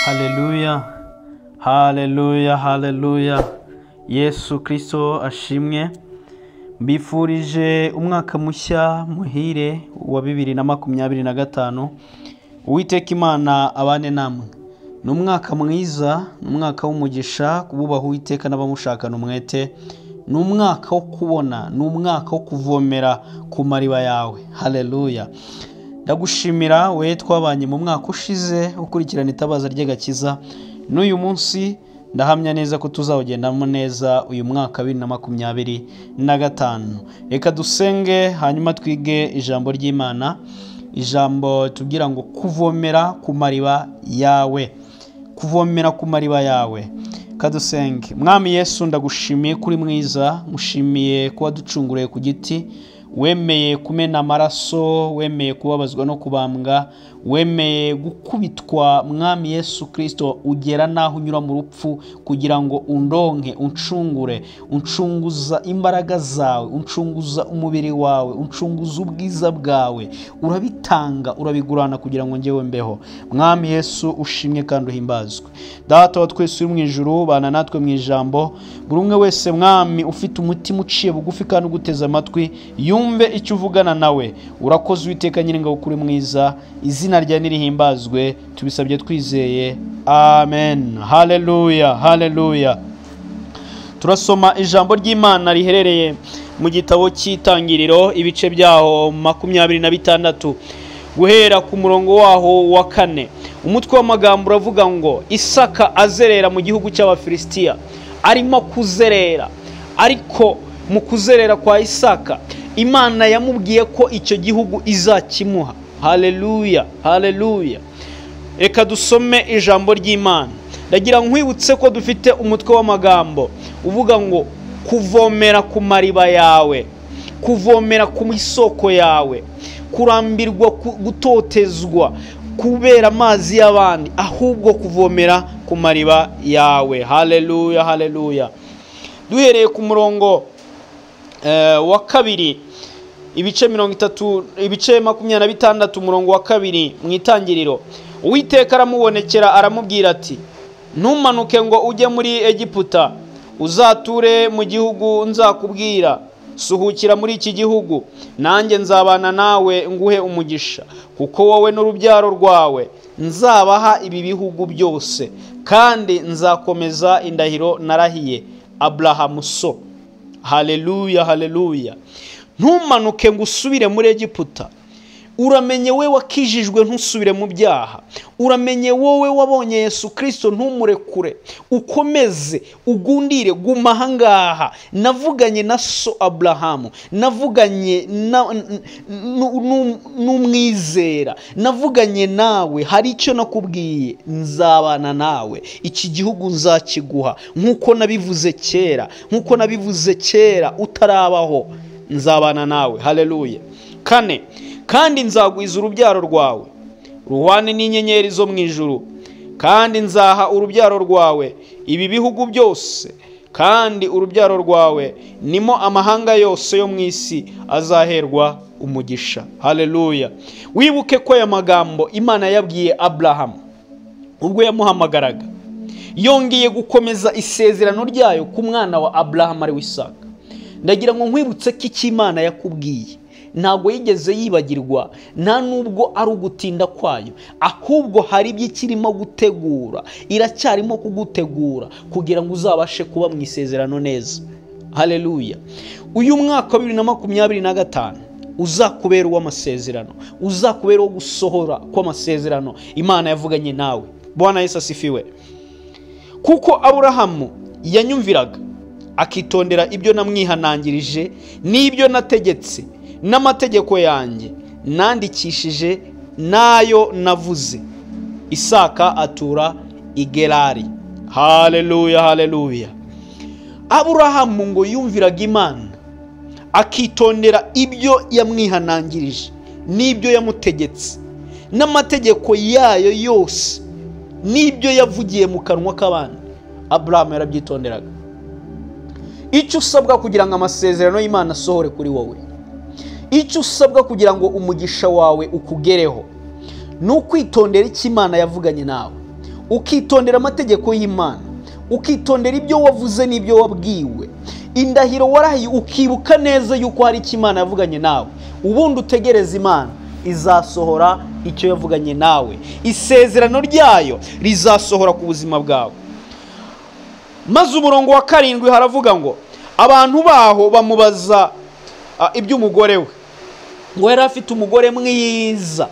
Haleluya, haleluya, haleluya. Yesu Kristo ashimwe. Mbifurije umwaka mushya muhire wa 2025. Uwiteka Imana abane namwe. Ni umwaka mwiza, ni umwaka w'umugisha kububaha Uwiteka n'abamushakana umwete. Ni umwaka wo kubona, ni umwaka wo kuvomera ku mariba yawe. Haleluya. Ndagushimira we twabanye mu mwaka ushize ukurikirana itabaza ry'agakiza. N'uyu munsi ndahamya neza ko tuzawugendamo neza uyu mwaka 2025. Reka dusenge hanyuma twige ijambo ry'Imana. Ijambo tubwira ngo kuvomera ku mariba yawe. Kuvomera ku mariba yawe. Kadusenge. Mwami Yesu ndagushimiye kuri mwiza, mushimiye kuba ducunguriye ku giti. Wemeye kumena amaraso, wemeye kubabazwa no kubambwa, wemeye gukubitwa. Mwami Yesu Kristo ugera naho unyura mu rupfu kugira ngo undonke, uncungure, uncunguza imbaraga zawe, uncunguza umubiri wawe, uncunguza ubwiza bwawe. Urabitanga, urabigurana kugira ngo njyewe mbeho. Mwami Yesu ushimwe kandi uhimbazwe. Data wa twese uri mu ijuru, bana natwe mu ijambo. Buri umwe wese Mwami ufite umutima uciye bugufi kandi uguteza amatwi, yumve icyo uvugana nawe. Urakoze Uwiteka Nyiringabo kuri mwiza. Izina rya nirihimbazwe, tubisabye twizeye. Amen. Haleluya, haleluya. Turasoma ijambo ry'Imana riherereye mu gitabo cy'Itangiriro, ibice byaho 26 guhera ku murongo waho wa 4. Umutwe w'amagambo uravuga ngo Isaka azerera mu gihugu cy'Abafilisitiya. Arimo kuzerera, ariko mu kuzerera kwa Isaka Imana yamubwiye ko icyo gihugu izakimuha. Haleluya, haleluya. Reka dusome ijambo ry'Imana. Ndagira nkwibutse ko dufite umutwe w'amagambo uvuga ngo kuvomera ku mariba yawe, kuvomera ku isoko yawe, kurambirwa gutotezwa kubera amazi y'abandi, ahubwo kuvomera ku mariba yawe. Haleluya, haleluya. Duhereye ku murongo wa 2, ibice 26 umurongo wa 2 mu Itangiriro. Uwiteka aramubonekera aramubwira ati, ntumanuke ngo ujye muri Egiputa, uzature mu gihugu nzakubwira. Suhukira muri iki gihugu, nanjye nzabana nawe nguhe umugisha, kuko wowe n'urubyaro rwawe nzabaha ibi bihugu byose, kandi nzakomeza indahiro narahiye Abrahamu so. Haleluya, haleluya. Ntumanuke ngo usubire muri Egiputa. Uramenye we wakijijwe ntusubire mu byaha. Uramenye wowe wabonye Yesu Kristo ntumurekure. Ukomeze, ugundire, guma hangaha. Navuganye na so Abrahamu, navuganye n'umwizera, navuganye nawe, hari icyo nakubwiye, nzabana nawe. Iki gihugu nzakiguha nkuko nabivuze kera, utarabaho. Nzabana nawe. Haleluya. 4. Kandi nzagwiza urubyaro rwawe ruhwane n'inyenyeri zo mu ijuru, kandi nzaha urubyaro rwawe ibi bihugu byose, kandi urubyaro rwawe nimo amahanga yose yo mu isi azaherwa umugisha. Haleluya. Wibuke ko aya magambo Imana yabwiye Abrahamu ubwo yamuhamagaraga, yongeye gukomeza isezerano ryayo ku mwana wa Abrahamu ari we Isaka. Ndagira ngo nkwibutse ko iki Imana yakubwiye ntabwo yigeze yibagirwa, nta nubwo ari ugutinda kwayo, ahubwo hari ibyo kirimo gutegura, iracyarimo kugutegura kugira ngo uzabashe kuba mu isezerano neza. Haleluya. Uyu mwaka wa 2025 uzakubera uw'amasezerano, uzakubera uwo gusohora kw'amasezerano Imana yavuganye nawe. Bwana Yesu asifiwe. Kuko Aburahamu yanyumviraga akitondera ibyo namwihanangirije n'ibyo nategetse n'amategeko yanjye nandikishije nayo navuze. Isaka atura i Gerari. Haleluya, haleluya. Aburahamu ngo yumviraga Imana akitondera ibyo yamwihanangirije n'ibyo yamutegetse n'amategeko yayo yose n'ibyo yavugiye mu kanwa k'abandi. Aburahamu yarabyitonderaga. Icyo usabwa kugira ngo amasezerano y'Imana asohore kuri wowe, icyo usabwa kugira ngo umugisha wawe ukugereho, ni ukwitondera icyo Imana yavuganye nawe, ukitondera amategeko y'Imana, ukitondera ibyo wavuze n'ibyo wabwiwe, indahiro warahiye ukibuka neza yuko hari icyo Imana yavuganye nawe, ubundi utegereza Imana izasohora icyo yavuganye nawe, isezerano ryayo rizasohora ku buzima bwawe. Maze umurongo wa 7 haravuga ngo abantu baho bamubaza iby'umugore we, ngo yari afite umugore mwiza,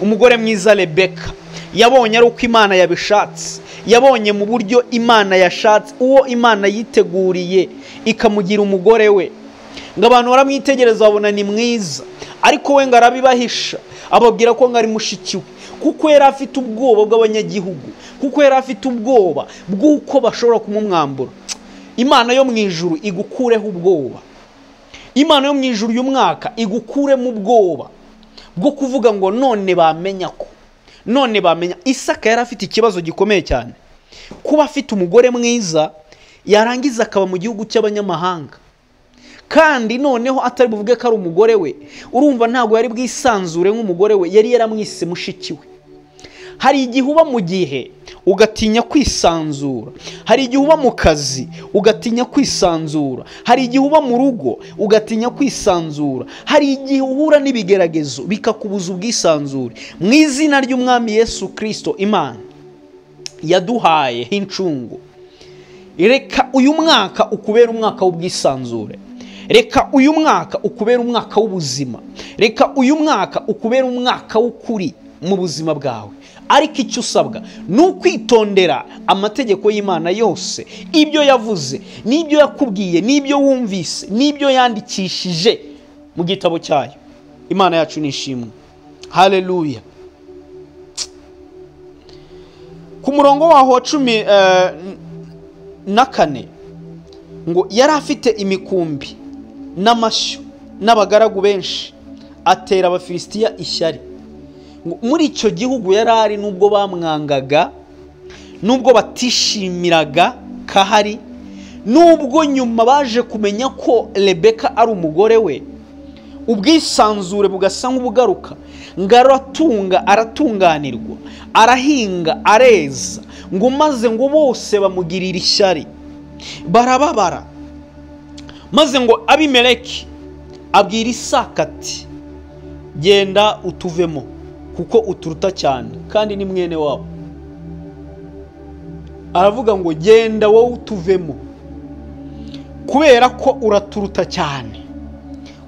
umugore mwiza Rebeka, yabonye ari uko Imana yabishatse, yabonye mu buryo Imana yashatse, uwo Imana yiteguriye ikamugira umugore we, ngo abantu baramwitegereza babona ni mwiza, ariko we ngo arabibahisha, ababwira ko ngo ari mushiki we, kuko yari afite ubwoba bw'abanyagihugu, kuko yari afite ubwoba bw'uko bashobora kumumwambura. Imana yo mu ijuru igukureho ubwoba, Imana yo mu ijuru uyu mwaka igukuremo ubwoba bwo kuvuga ngo none bamenya ko, none bamenya. Isaka yari afite ikibazo gikomeye cyane, kuba afite umugore mwiza yarangiza akaba mu gihugu cy'abanyamahanga, kandi noneho atari buvuge ko ari umugore we. Urumva ntabwo yari bwisanzure nk'umugore we, yari yaramwise mushiki we. Hari igihe uba mu gihe ugatinya kwisanzura, hari igihe uba mu kazi ugatinya kwisanzura, hari igihe uba mu rugo ugatinya kwisanzura, hari igihe uhura n'ibigeragezo bikakubuza ubwisanzure. Mu izina ry'Umwami Yesu Kristo, Imana yaduhaye incungu, reka uyu mwaka ukubera umwaka w'ubwisanzure, reka uyu mwaka ukubera umwaka w'ubuzima, reka uyu mwaka ukubera umwaka w'ukuri mu buzima bwawe. Ariko icyo usabwa ni ukwitondera amategeko y'Imana yose, ibyo yavuze n'ibyo yakubwiye n'ibyo wumvise n'ibyo yandikishije mu gitabo cyayo. Imana yacu nishimwe. Haleluya. Ku murongo waho wa 14 ngo yari afite imikumbi n'amashyo n'abagaragu benshi, atera Abafilisitiya ishyari. Muri icyo gihugu yari ari, nubwo bamwangaga, nubwo batishimiraga kahari, nubwo nyuma baje kumenya ko Rebeka ari umugore we, ubwisanzure bugasa nk'ubugaruka, ngo aratunganirwa, arahinga, areza, ngo maze ngo bose bamugirira ishyari, barababara. Maze ngo Abimeleki abwira Isaka ati genda utuvemo, kuko uturuta cyane kandi ni mwene wabo. Aravuga ngo genda wowe utuvemo, kubera ko uraturuta cyane,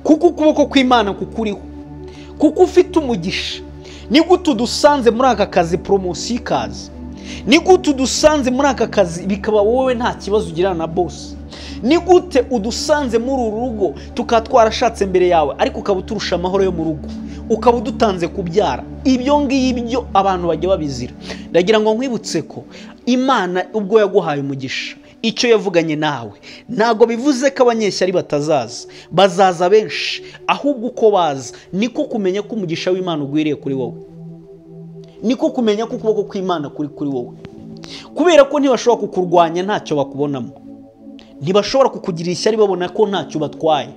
kuko ukuboko kw'Imana kukuriho, kuko ufite umugisha. Ni gute udusanze muri aka kazi promotion ikaze? Ni gute udusanze muri aka kazi bikaba wowe nta kibazo ugirana na boss? Ni gute udusanze muri uru rugo tukatwarashatse mbere yawe, ariko ukaba uturusha amahoro yo mu rugo, ukaba udutanze kubyara? Ibyo ngibyo abantu bajya babizira. Ndagira ngo nkwibutse ko Imana ubwo yaguhaye umugisha, icyo yavuganye nawe, ntago bivuze ko abanyeshyari batazaza, bazaza benshi, ahubwo uko baza niko kumenya ko umugisha w'Imana ugwiriye kuri wowe, niko kumenya ko ukuboko kw'Imana kuri wowe, kubera ko ntibashobora kukurwanya ntacyo bakubonamo, ntibashobora kukugirira ishyari babona ko ntacyo batwaye.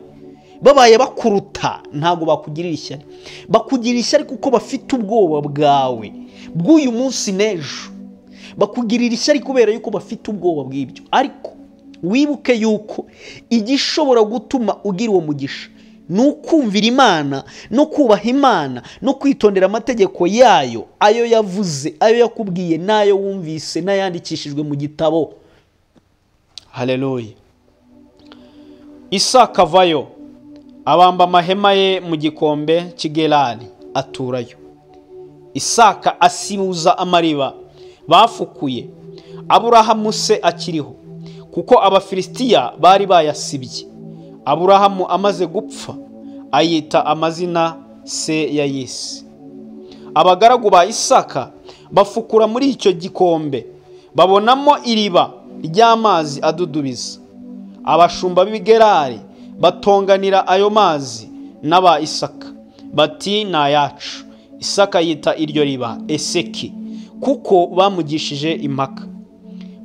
Babaye bakuruta ntago bakugirira ishyari, bakugirira ishyari kuko bafite ubwoba bwawe bw'uyu munsi n'ejo, bakugirira ishyari kubera yuko bafite ubwoba bw'ibyo. Ariko wibuke yuko igishobora gutuma ugira uwo mugisha ni ukumvira Imana no kubaha Imana no kwitondera amategeko yayo, ayo yavuze, ayo yakubwiye, n'ayo wumvise, n'ayandikishijwe mu gitabo. Haleluya. Isaka avayo, abamba amahema ye mu gikombe cy'Igerari, aturayo. Isaka asibuza amariba bafukuye, Aburahamu se akiriho, kuko Abafilisitiya bari bayasibye. Aburahamu amaze gupfa, ayita amazina se yayise. Abagaragu ba Isaka bafukura muri icyo gikombe, babonamo iriba ry'amazi adudubiza. Abashumba b'Igerari batonganira ayo mazi n'aba Isaka, bati na yacu. Isaka yita iryo riba Eseki, kuko bamugishije impaka.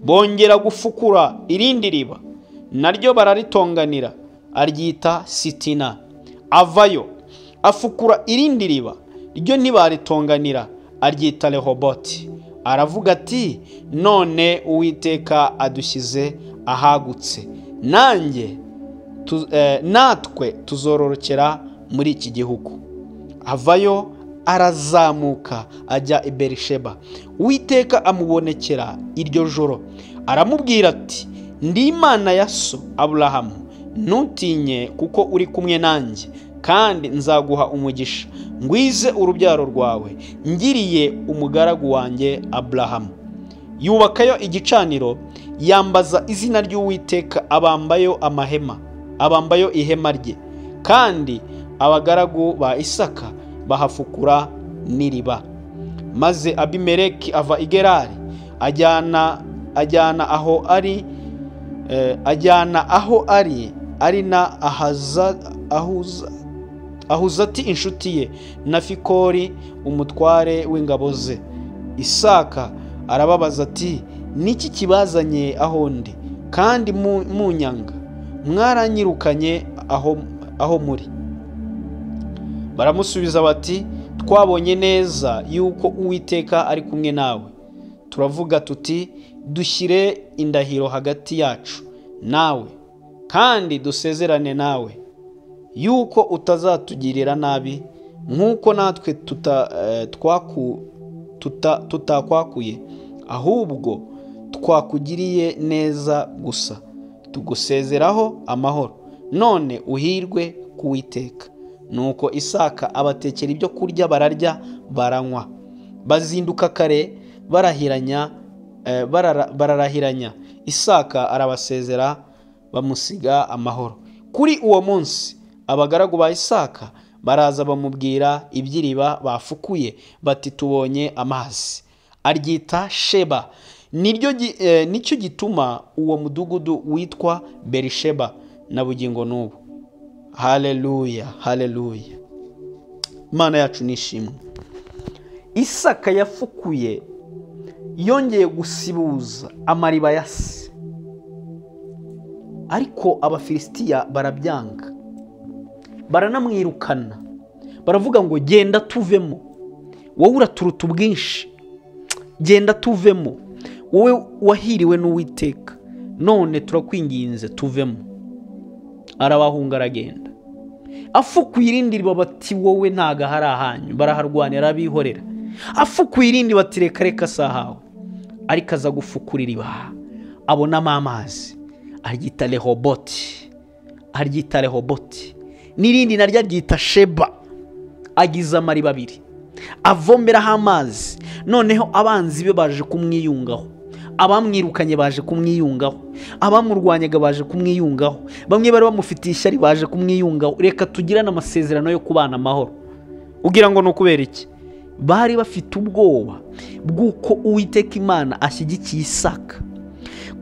Bongera gufukura irindi riba, naryo bararitonganira, aryita Sitina. Avayo afukura irindi riba, ryo ntibaritonganira, aryita Rehoboti. aravuga ati none Uwiteka adushyize ahagutse, natwe tuzororokera muri iki gihugu. Avayo arazamuka ajya i Berisheba. Uwiteka amubonekera iryo joro aramubwira ati ndi Imana ya so Aburahamu, ntutinye kuko uri kumwe nanjye, kandi nzaguha umugisha, ngwize urubyaro rwawe ngiriye umugaragu wanjye Aburahamu. Yubakayo igicaniro, yambaza izina ry'Uwiteka, abambayo ihema rye, kandi abagaragu ba Isaka bahafukura n'iriba. Maze Abimeleki ava i Gerari ajyana aho ari na Ahuzati inshuti ye, na Fikori umutware w'ingabo ze. Isaka arababaza ati niki kibazanye aho ndi, kandi munyanga? Mwaranyirukanye aho muri. Baramusubiza bati twabonye neza yuko Uwiteka ari kumwe nawe, turavuga tuti dushyire indahiro hagati yacu nawe, kandi dusezerane nawe yuko utazatugirira nabi nk'uko natwe tutakwakuye, ahubwo twakugiriye neza gusa, tugusezeraho amahoro. None uhirwe ku Uwiteka. Nuko Isaka abatekera ibyo kurya, bararya baranywa, bazinduka kare bararahiranya. Isaka arabasezera, bamusiga amahoro. Kuri uwo munsi abagaragu ba Isaka baraza bamubwira iby'iriba bafukuye, bati tubonye amazi. Aryita Sheba, nicyo gituma uwo mudugudu witwa Berisheba na bugingo n'ubu. Haleluya, haleluya. Imana yacu nishimwe. Isaka yafukuye, yongeye gusibuza amariba ya se, ariko Abafilisitiya barabyanga, baranamwirukana, baravuga ngo genda tuvemo, wowe uraturuta ubwinshi, genda tuvemo, wowe wahiriwe n'Uwiteka, none turakwinginze tuvemo. Arabahunga aragenda. Afukuye irindi riba bati wowe ntaga hari ahanyu, baraharwanira abihorera. Afukuye irindi bati reka sahawe, ariko aza gufukura iriba abonamo amazi, aryita Rehoboti. N'irindi naryo aryita Sheba. Agize amariba abiri, avomeraho amazi. Noneho abanzi be baje kumwiyungaho, abamwirukanye baje kumwiyungaho, abamurwanyaga baje kumwiyungaho, bamwe bari bamufitiye ishyari baje kumwiyungaho. Reka tugirane amasezerano yo kubana amahoro. Ugira ngo nukubera iki? Bari bafite ubwoba bw'uko Uwiteka Imana ashyigikiye Isaka,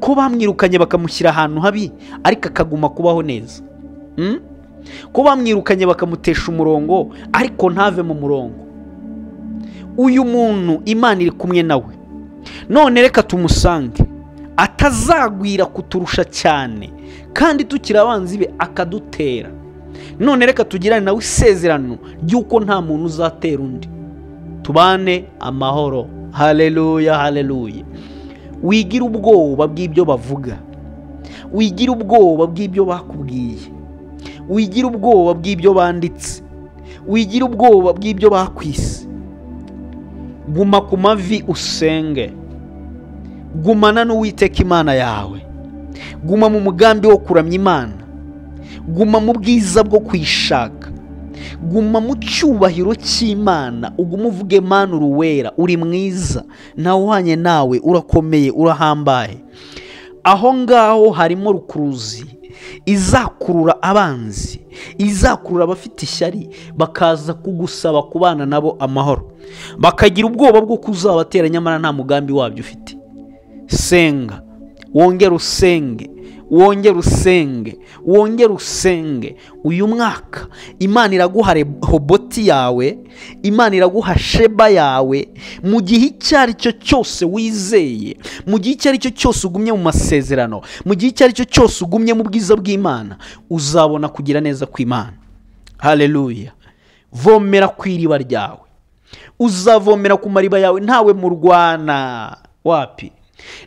ko bamwirukanye bakamushyira ahantu habi ariko akaguma kubaho neza, ko bamwirukanye bakamutesha umurongo ariko ntave mu murongo. Uyu muntu Imana iri kumwe nawe, none reka tumusange, atazagwira kuturusha cyane kandi tukiri abanzi be akadutera. None reka tugirane nawe isezerano ry'uko nta muntu uzatera undi, tubane amahoro. Haleluya, haleluya. Wigira ubwoba bw'ibyo bavuga, wigira ubwoba bw'ibyo bakubwiye, wigira ubwoba bw'ibyo banditse, wigira ubwoba bw'ibyo bakwise. Guma ku mavi usenge, gumana n'Uwiteka Imana yawe, guma mu mugambi wo kuramya Imana, guma mu bwiza bwo kwishaka, guma mu cyubahiro cy'Imana, uguma uvuge Mana uruwera, uri mwiza, ntawuhanye nawe, urakomeye, urahambaye. Aho ngaho harimo rukuruzi izakurura abanzi, izakurura abafite ishyari, bakaza kugusaba kubana nabo amahoro, bakagira ubwoba bwo kuzabatera nyamara nta mugambi wabyo ufite. Senga, wongere usenge, wongere usenge, wongere usenge. Uyu mwaka Imana iraguha Rehoboti yawe, Imana iraguha Sheba yawe. Mu gihe icyo ari cyo cyose wizeye, mu gihe icyo ari cyo cyose ugumye mu masezerano, mu gihe icyo ari cyo cyose ugumye mu bwiza bw'Imana, uzabona kugira neza kw'Imana. Haleluya. Vomera ku iriba ryawe, uzavomera ku mariba yawe ntawe murwana. Wapi?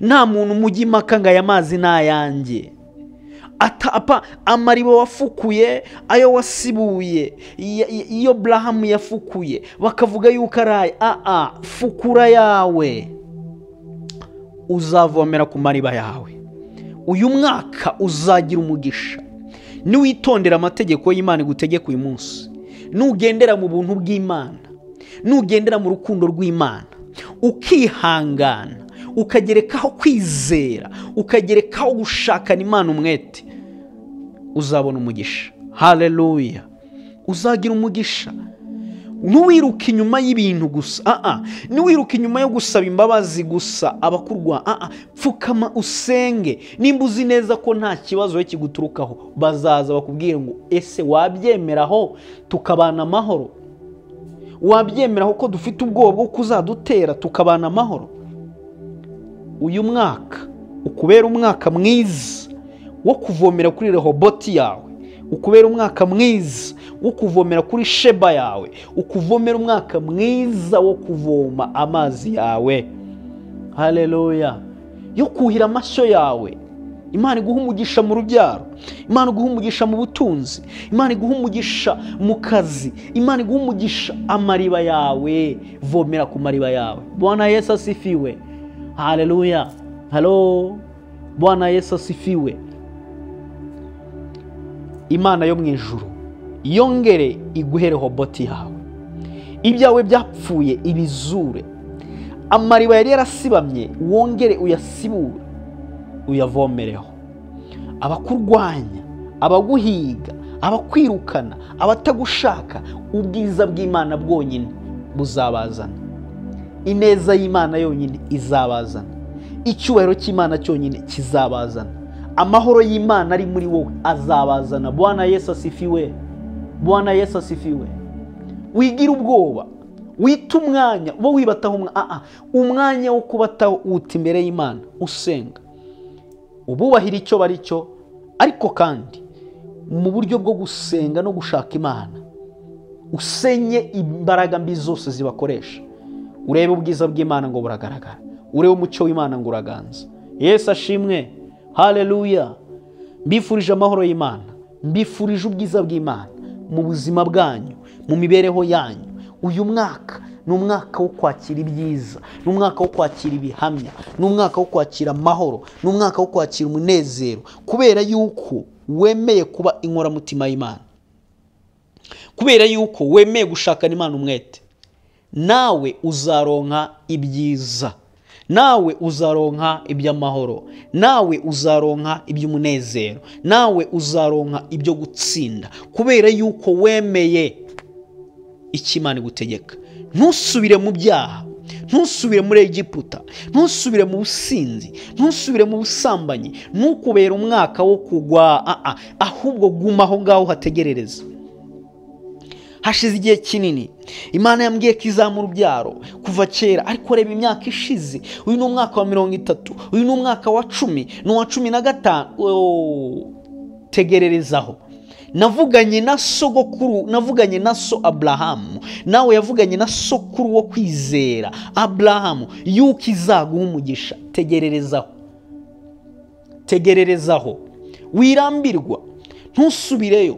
Nta muntu mujya impaka ngo aya mazi ni ayanjye. Amariba wafukuye, ayo wasibuye, iyo Aburahamu yafukuye bakavuga yuko ari fukura yawe, uzavomera ku mariba yawe. Uyu mwaka uzagira umugisha niwitondera amategeko y'Imana igutegeka uyu munsi, nugendera mu buntu bw'Imana, nugendera mu rukundo rw'Imana, ukihangana, ukagerekaho kwizera, ukagerekaho gushakana Imana umwete, uzabona umugisha. Haleluya! Uzagira umugisha. Ntuwiruka inyuma y'ibintu gusa, ntiwiruka inyuma yo gusaba imbabazi gusa abakurwa. Pfukama usenge. Nimba uzi neza ko nta kibazo kiguturukaho, bazaza bakubwire ngo ese wabyemeraho tukabana amahoro? Wabyemeraho ko dufite ubwoba bwo kuzadutera tukabana amahoro? Uyu mwaka ukubera umwaka mwiza wo kuvomera kuri Rehoboti yawe, ukubera umwaka mwiza wo kuvomera kuri Sheba yawe, ukuvomera umwaka mwiza wo kuvoma amazi yawe. Haleluya! Yo kuhira amashyo yawe. Imana iguha umugisha mu rubyaro, Imana iguha umugisha mu butunzi, Imana iguha umugisha mu kazi, Imana iguha umugisha. Amariba yawe, vomera ku mariba yawe. Bwana Yesu asifiwe. Haleluya! Halo, Bwana Yesu asifiwe. Imana yo mu ijuru yongere iguhe Rehoboti yawe. Ibyawe byapfuye ibizure. Amariba yari yarasibamye wongere uyasibure, uyavomereho. Abakurwanya, abaguhiga, abakwirukana, abatagushaka, ubwiza bw'Imana bwonyine buzabazana. Ineza y'Imana yonyine izabazana. Icyubahiro cy'Imana cyonyine kizabazana. Amahoro y'Imana ari muri wowe azabazana. Bwana Yesu asifiwe. Bwana Yesu asifiwe. Wigira ubwoba, wita umwanya bo wibataho umwanya wo kubataho uti imbere y'Imana usenga, ububahira icyo bari cyo, ariko kandi mu buryo bwo gusenga no gushaka Imana. Usenye imbaraga mbi zose zibakoresha. Urebe ubwiza bw'Imana ngo buragaragara, urebe umucyo w'Imana ngo uraganza. Yesu ashimwe. Haleluya! Mbifurije amahoro y'Imana, mbifurije ubwiza bw'Imana mu buzima bwanyu, mu mibereho yanyu. Uyu mwaka ni umwaka wo kwakira ibyiza, ni umwaka wo kwakira ibihamya, ni umwaka wo kwakira amahoro, ni umwaka wo kwakira umunezero, kubera yuko wemeye kuba inkoramutima y'Imana, kubera yuko wemeye gushakana Imana umwete. Nawe uzaronka ibyiza, nawe uzaronka iby'amahoro, nawe uzaronka iby'umunezero, nawe uzaronka ibyo gutsinda, kubera yuko wemeye icyo Imana igutegeka. Ntusubire mu byaha, ntusubire muri Egiputa, ntusubire mu businzi, ntusubire mu busambanyi. Ntukubere umwaka wo kugwa, ahubwo guma aho ngaho hategerereza. Hashize igihe kinini Imana yambwiye ko izamura urubyaro kuva kera, ariko reba imyaka ishize. Uyu ni umwaka wa 30, uyu ni umwaka wa 10, ni uwa 15. Tegererezaho. Navuganye na sogokuru, navuganye na so Aburahamu, nawe yavuganye na sokuru wo kwizera Aburahamu, yuko izaguha umugisha. Tegererezaho, tegererezaho. Wirambirwa, ntusubireyo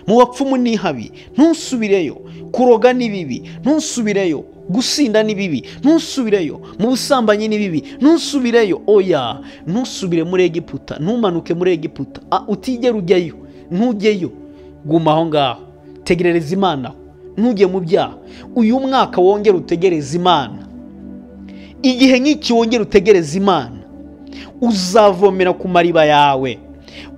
mu bapfumu n'ihabi, ntusubireyo. Kuroga ni bibi, ntusubireyo. Gusinda ni bibi, ntusubireyo. Mu busambanyi ni bibi, ntusubireyo. Oya, ntusubire muri Egiputa, ntumanuke muri Egiputa. Utigera ujyayo, ntujyeyo. Guma aho ngaho, tegerereza Imana, ntujye mu byaha. Uyu mwaka wongere utegereze Imana. Igihe nk'iki wongere utegereze Imana, uzavomera ku mariba yawe,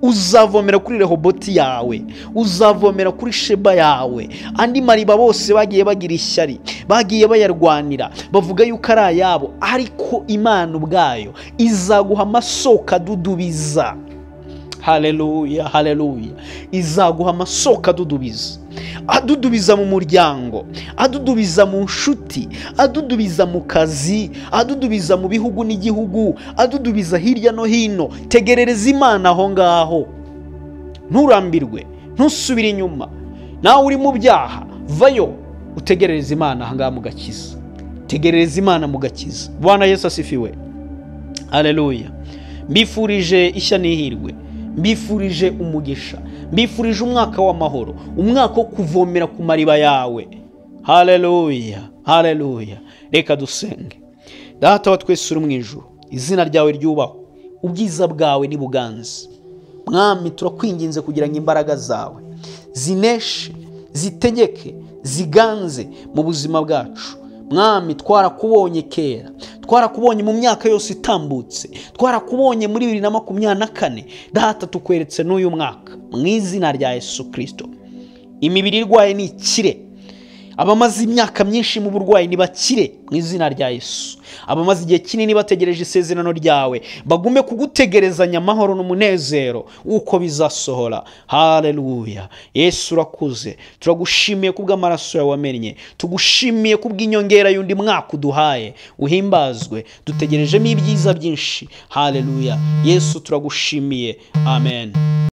uzavomera kuri Rehoboti yawe, uzavomera kuri Sheba yawe. Andi mariba bose bagiye bagira ishyari, bagiye bayarwanira, bavuga yuko ari ayabo, ariko Imana ubwayo izaguha amasoko adudubiza. Haleluya, haleluya. Izaguha amasoko adudubiza, adudubiza mu muryango, adudubiza mu nshuti, adudubiza mu kazi, adudubiza mu bihugu n'igihugu, adudubiza hirya no hino. Tegerereza Imana aho ngaho, nturambirwe, ntusubire inyuma. Nawe uri mu byaha, vayo, utegerereza Imana ahangaha mu gakiza. Tegerereza Imana mu gakiza. Bwana Yesu asifiwe. Haleluya. Mbifurije ishya n'ihirwe, mbifurije umugisha, mbifurije umwaka w'amahoro, umwaka wo kuvomera ku mariba yawe. Haleluya, haleluya. Reka dusenge. Data wa twese uri mu ijuru, izina ryawe ryubahwe, ubwiza bwawe nibuganze. Mwami, turakwinginze kugira ngo imbaraga zawe zineshe, zitegeke, ziganze mu buzima bwacu. Mwami, twarakubonye kera, twarakubonye mu myaka yose itambutse, twarakubonye muri 2024. Data, tukweretse n'uyu mwaka mu izina rya Yesu Kristo. Imibiri irwaye ni ikire, abamaze imyaka myinshi mu burwayi nibakire mu izina rya Yesu. Abamaze igihe kinini bategereje isezerano ryawe bagume kugutegerezanya amahoro n'umunezero uko bizasohora. Haleluya. Yesu urakuze, turagushimiye kubw'amaraso yawe wamennye, tugushimiye kubw'inyongera y'undi mwaka uduhaye. Uhimbazwe, dutegerejemo ibyiza byinshi. Haleluya. Yesu turagushimiye. Amen.